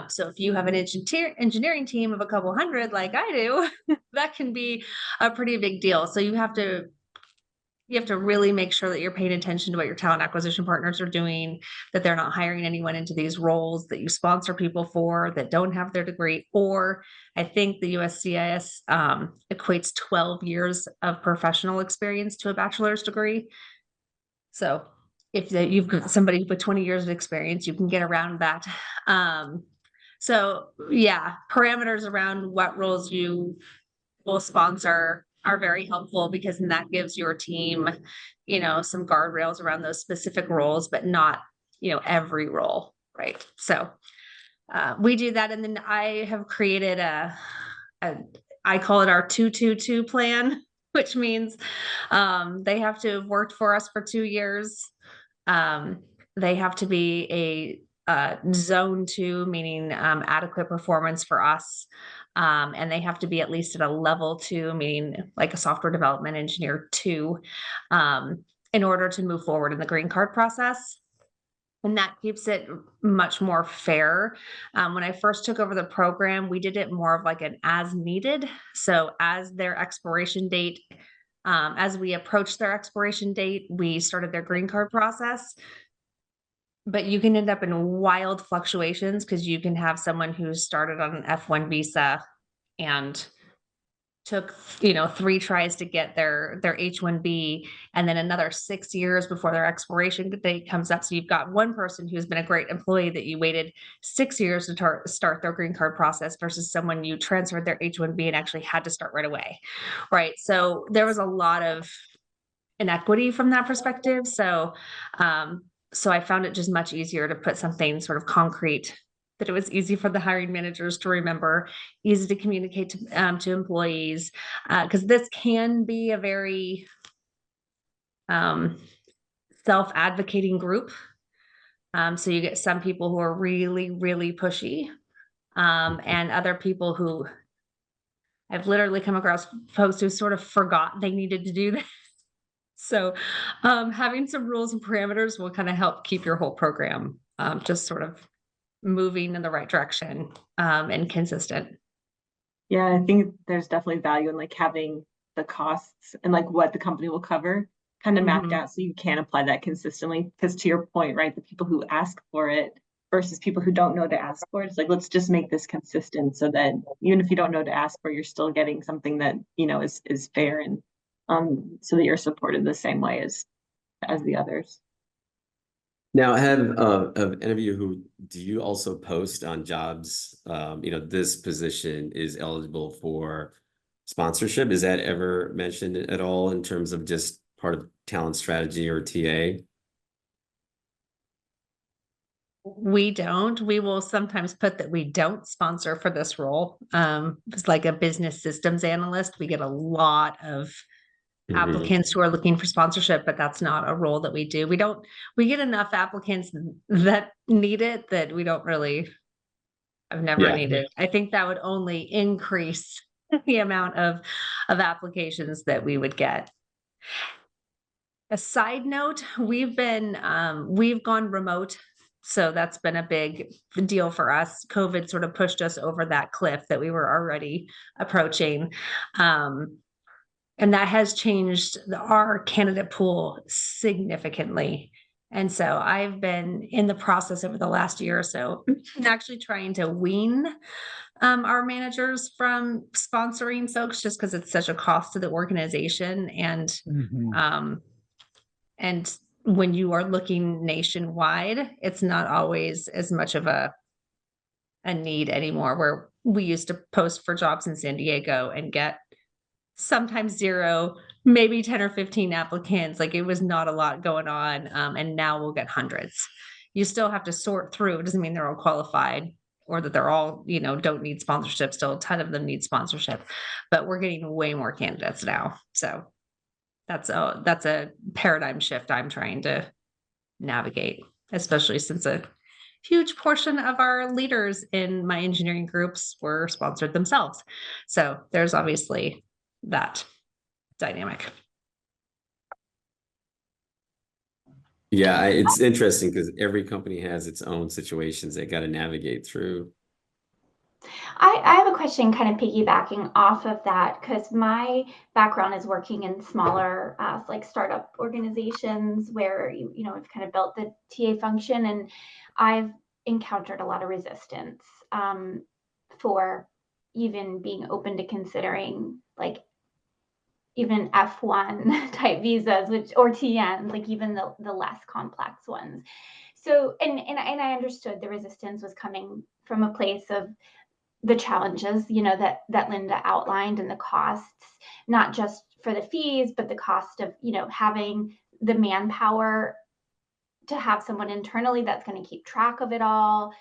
So if you have an engineering team of a couple hundred like I do, that can be a pretty big deal. So you have to really make sure that you're paying attention to what your talent acquisition partners are doing, that they're not hiring anyone into these roles that you sponsor people for that don't have their degree. Or I think the USCIS equates 12 years of professional experience to a bachelor's degree. So if you've got somebody with 20 years of experience, you can get around that. So yeah, parameters around what roles you will sponsor are very helpful, because then that gives your team, some guardrails around those specific roles, but not, every role, right? So we do that. And then I have created I call it our 2-2-2 plan, which means they have to have worked for us for 2 years. They have to be a zone 2, meaning adequate performance for us. And they have to be at least at a level 2, meaning like a software development engineer 2, in order to move forward in the green card process. And that keeps it much more fair. When I first took over the program, we did it more of like an as needed. So as their expiration date, as we approached their expiration date, we started their green card process. But you can end up in wild fluctuations, because you can have someone who started on an F1 visa and took 3 tries to get their H-1B, and then another 6 years before their expiration date comes up. So you've got one person who's been a great employee that you waited 6 years to start their green card process, versus someone you transferred their H-1B and actually had to start right away, right? So there was a lot of inequity from that perspective. So I found it just much easier to put something sort of concrete, that it was easy for the hiring managers to remember, easy to communicate to employees, because this can be a very self-advocating group. So you get some people who are really, really pushy, and other people who I've literally come across folks who sort of forgot they needed to do this. So having some rules and parameters will kind of help keep your whole program just sort of moving in the right direction and consistent. Yeah, I think there's definitely value in like having the costs and like what the company will cover kind of mapped out, so you can apply that consistently. Because to your point, right, the people who ask for it versus people who don't know to ask for it, it's like, let's just make this consistent, so that even if you don't know to ask for, you're still getting something that is fair, and so that you're supported the same way as the others. Now, have any of you who do you also post on jobs? This position is eligible for sponsorship. Is that ever mentioned at all in terms of just part of talent strategy or TA? We don't. We will sometimes put that we don't sponsor for this role. It's like a business systems analyst. We get a lot of applicants who are looking for sponsorship, but that's not a role that we do. We get enough applicants that need it that we don't really, I've never needed. I think that would only increase the amount of applications that we would get. A side note, we've gone remote. So that's been a big deal for us. COVID sort of pushed us over that cliff that we were already approaching. And that has changed our candidate pool significantly. And so I've been in the process over the last year or so, actually trying to wean our managers from sponsoring folks, just because it's such a cost to the organization. And and when you are looking nationwide, it's not always as much of a need anymore, where we used to post for jobs in San Diego and get sometimes 0, maybe 10 or 15 applicants. Like, it was not a lot going on. And now we'll get hundreds. You still have to sort through. It doesn't mean they're all qualified or that they're all, don't need sponsorship. Still a ton of them need sponsorship, but we're getting way more candidates now. So that's a paradigm shift I'm trying to navigate, especially since a huge portion of our leaders in my engineering groups were sponsored themselves. So there's obviously that dynamic. Yeah, it's interesting because every company has its own situations they got to navigate through. I have a question kind of piggybacking off of that, because my background is working in smaller like startup organizations where we've kind of built the TA function, and I've encountered a lot of resistance for even being open to considering like even F1 type visas, or TNs, like even the less complex ones. So and I understood the resistance was coming from a place of the challenges, that Linda outlined, and the costs, not just for the fees, but the cost of, having the manpower to have someone internally that's going to keep track of it all,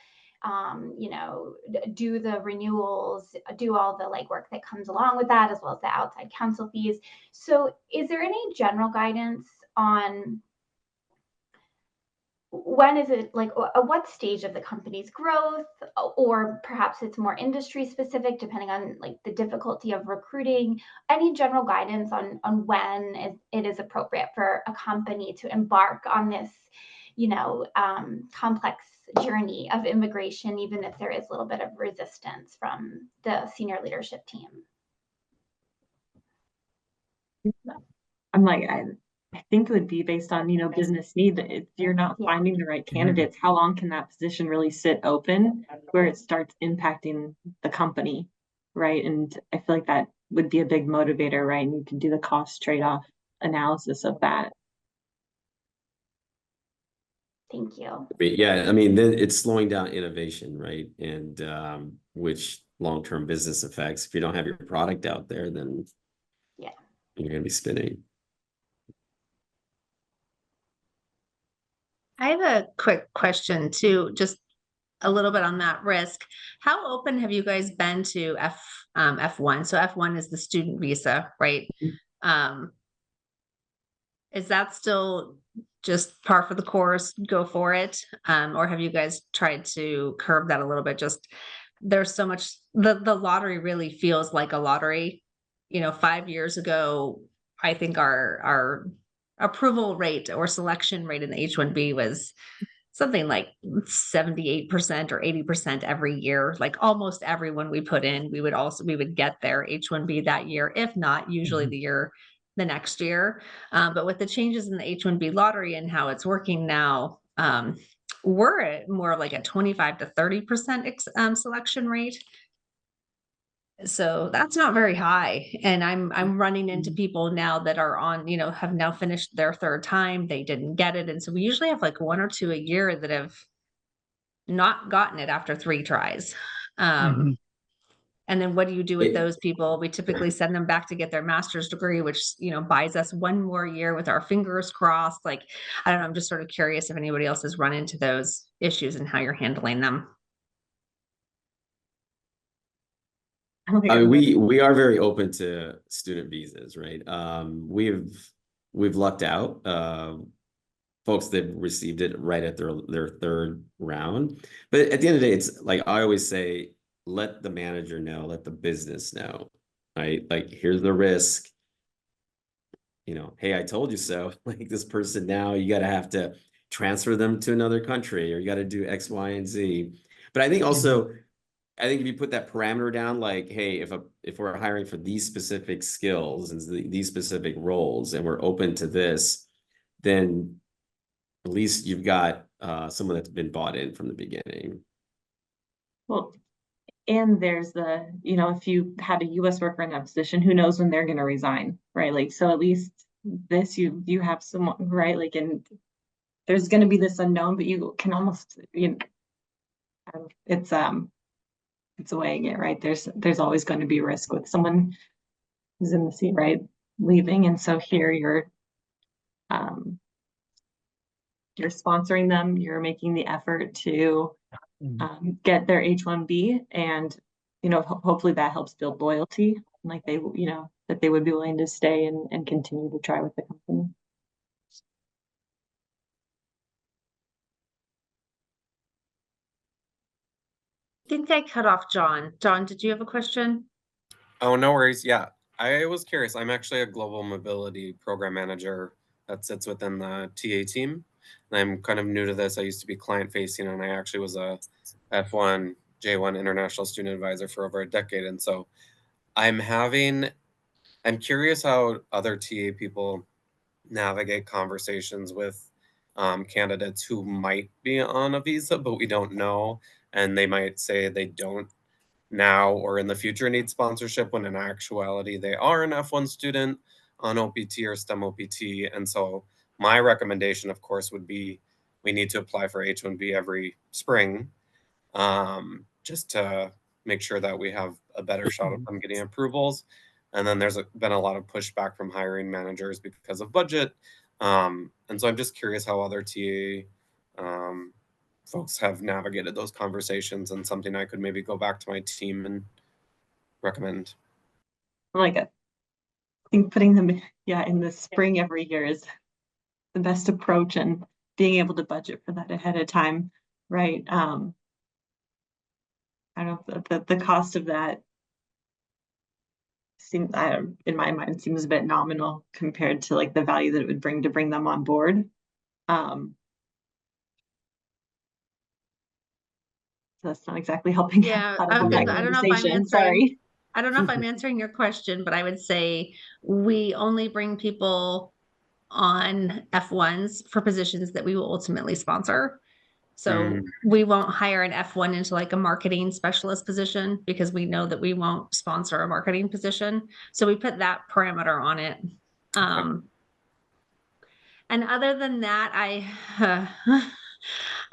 do the renewals, do all the legwork that comes along with that, as well as the outside counsel fees. So is there any general guidance on when is it, like, at what stage of the company's growth, or perhaps it's more industry specific depending on like the difficulty of recruiting? Any general guidance on when it is appropriate for a company to embark on this complex journey of immigration, even if there is a little bit of resistance from the senior leadership team? I'm like, I think it would be based on, business need. If you're not finding the right candidates, how long can that position really sit open where it starts impacting the company, right? And I feel like that would be a big motivator, right? And you can do the cost trade-off analysis of that. Thank you. Yeah, I mean, then it's slowing down innovation, right? And which long-term business effects. If you don't have your product out there, then yeah, you're going to be spinning. I have a quick question too, just a little bit on that risk. How open have you guys been to F1? So F1 is the student visa, right? Is that still just par for the course, go for it? Or have you guys tried to curb that a little bit? Just there's so much, the lottery really feels like a lottery. 5 years ago, I think our approval rate or selection rate in the H-1B was something like 78% or 80% every year. Like almost everyone we put in, we would get their H-1B that year, if not usually the next year. But with the changes in the H-1B lottery and how it's working now, we're at more like a 25 to 30% selection rate. So that's not very high. And I'm running into people now that are on, have now finished their third time. They didn't get it. And so we usually have like 1 or 2 a year that have not gotten it after 3 tries. And then what do you do with those people? We typically send them back to get their master's degree, which, buys us 1 more year with our fingers crossed. Like, I don't know, I'm just sort of curious if anybody else has run into those issues and how you're handling them. I mean, we are very open to student visas, right? We've lucked out. Folks that received it right at their third round. But at the end of the day, it's like I always say, let the manager know, let the business know, right? Like, here's the risk. Hey, I told you so. Like, this person now, you got to have to transfer them to another country, or you got to do X, Y, and Z. But I think also, I think if you put that parameter down, like, hey, if we're hiring for these specific skills and these specific roles, and we're open to this, then at least you've got someone that's been bought in from the beginning. Well, and there's the, if you had a U.S. worker in that position, who knows when they're going to resign, right? Like, so at least this, you have someone, right? Like, and there's going to be this unknown, but you can almost, it's weighing it, right? There's always going to be risk with someone who's in the seat, right, leaving. And so here you're sponsoring them, you're making the effort to get their H-1B, and hopefully that helps build loyalty, like they that they would be willing to stay and continue to try with the company. think I cut off John. John, did you have a question? Oh, no worries. Yeah, I was curious. I'm actually a global mobility program manager that sits within the TA team. And I'm kind of new to this. I used to be client facing, and I actually was a F1, J1 international student advisor for over a decade. And so I'm curious how other TA people navigate conversations with candidates who might be on a visa, but we don't know. And they might say they don't now or in the future need sponsorship when in actuality they are an F1 student on OPT or STEM OPT. And so my recommendation, of course, would be we need to apply for H1B every spring, just to make sure that we have a better shot of them getting approvals. And then there's been a lot of pushback from hiring managers because of budget. And so I'm just curious how other TA folks have navigated those conversations, and something I could maybe go back to my team and recommend. Like I think putting them in the spring every year is the best approach, and being able to budget for that ahead of time, right? I don't know, the cost of that seems, in my mind, seems a bit nominal compared to like the value that it would bring to bring them on board. So that's not exactly helping. Yeah, out of that I don't know if I'm conversation. answering. Sorry. I don't know if I'm answering your question, but I would say we only bring people on F1s for positions that we will ultimately sponsor. So we won't hire an F1 into like a marketing specialist position because we know that we won't sponsor a marketing position. So we put that parameter on it. And other than that,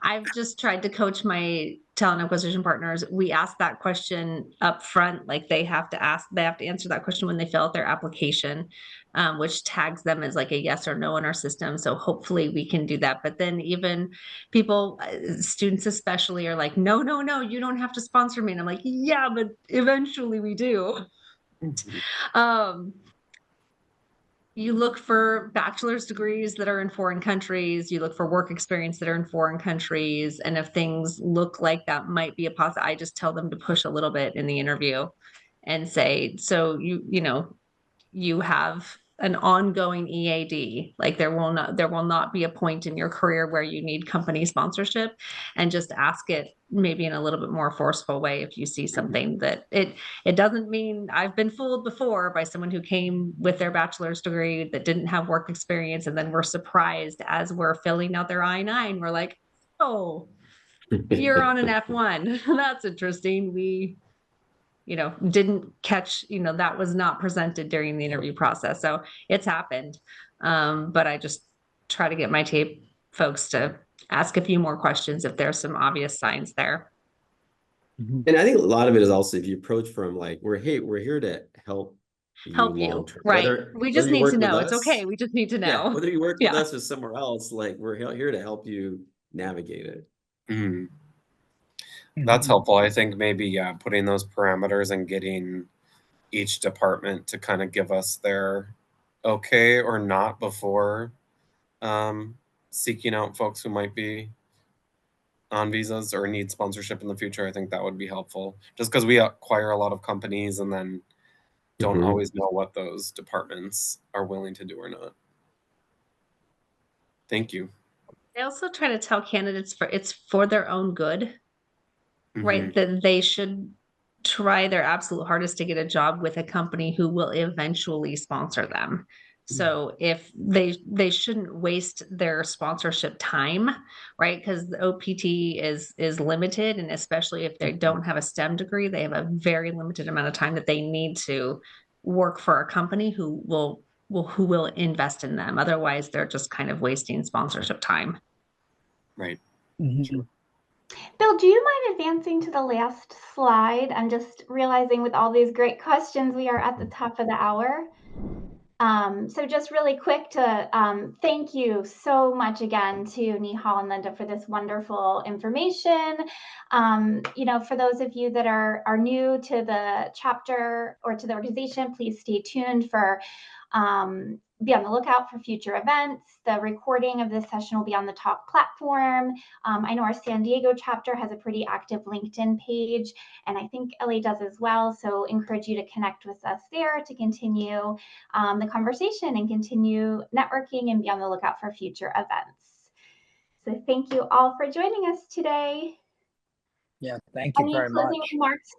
I've just tried to coach my talent acquisition partners. We ask that question up front, like they have to answer that question when they fill out their application, which tags them as like a yes or no in our system. So hopefully we can do that. But then even people, students especially, are like, no, you don't have to sponsor me. And I'm like, yeah, but eventually we do. You look for bachelor's degrees that are in foreign countries. You look for work experience that are in foreign countries. And if things look like that might be a possibility, I just tell them to push a little bit in the interview and say, so you have an ongoing EAD, like there will not be a point in your career where you need company sponsorship, and just ask it maybe in a little bit more forceful way if you see something that it doesn't mean. I've been fooled before by someone who came with their bachelor's degree that didn't have work experience, and then we're surprised as we're filling out their I-9, we're like, oh, you're on an F1. That's interesting. We didn't catch, that was not presented during the interview process. So it's happened. But I just try to get my tape folks to ask a few more questions if there's some obvious signs there. And I think a lot of it is also if you approach from like, we're here to help you long term. Right. We just need to know. It's okay. We just need to know. Yeah, whether you work with us or somewhere else, like we're here to help you navigate it. That's helpful. I think maybe putting those parameters and getting each department to kind of give us their okay or not before seeking out folks who might be on visas or need sponsorship in the future. I think that would be helpful, just because we acquire a lot of companies and then don't always know what those departments are willing to do or not. Thank you. I also try to tell candidates it's for their own good, right? That they should try their absolute hardest to get a job with a company who will eventually sponsor them. So if they shouldn't waste their sponsorship time, right? Because the OPT is limited, and especially if they don't have a STEM degree, they have a very limited amount of time that they need to work for a company who will invest in them. Otherwise, they're just kind of wasting sponsorship time. Right. Bill, do you mind advancing to the last slide? I'm just realizing with all these great questions, we are at the top of the hour. So just really quick to thank you so much again to Nihal and Linda for this wonderful information. For those of you that are new to the chapter or to the organization, please stay tuned for be on the lookout for future events. The recording of this session will be on the Talk platform. I know our San Diego chapter has a pretty active LinkedIn page, and I think LA does as well. So encourage you to connect with us there to continue the conversation and continue networking and be on the lookout for future events. So thank you all for joining us today. Yeah, thank you Any very closing much. remarks,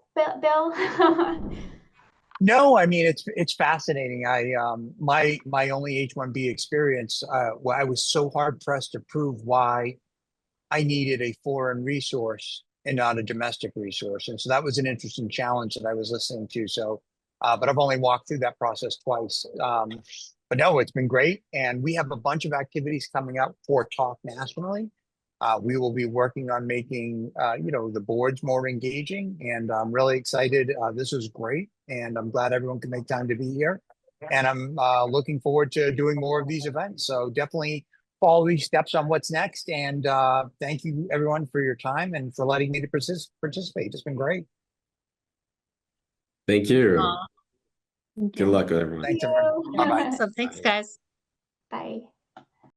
Bill? No, I mean it's fascinating. My only H-1B experience, I was so hard pressed to prove why I needed a foreign resource and not a domestic resource, and so that was an interesting challenge that I was listening to. So, but I've only walked through that process twice. But no, it's been great, and we have a bunch of activities coming up for Talk nationally. We will be working on making the boards more engaging, and I'm really excited. This was great, and I'm glad everyone can make time to be here. And I'm looking forward to doing more of these events. So definitely follow these steps on what's next. And thank you everyone for your time and for letting me to participate. It's been great. Thank you. Aw. Good luck with everyone. Thanks everyone. Bye-bye. So thanks, guys. Bye.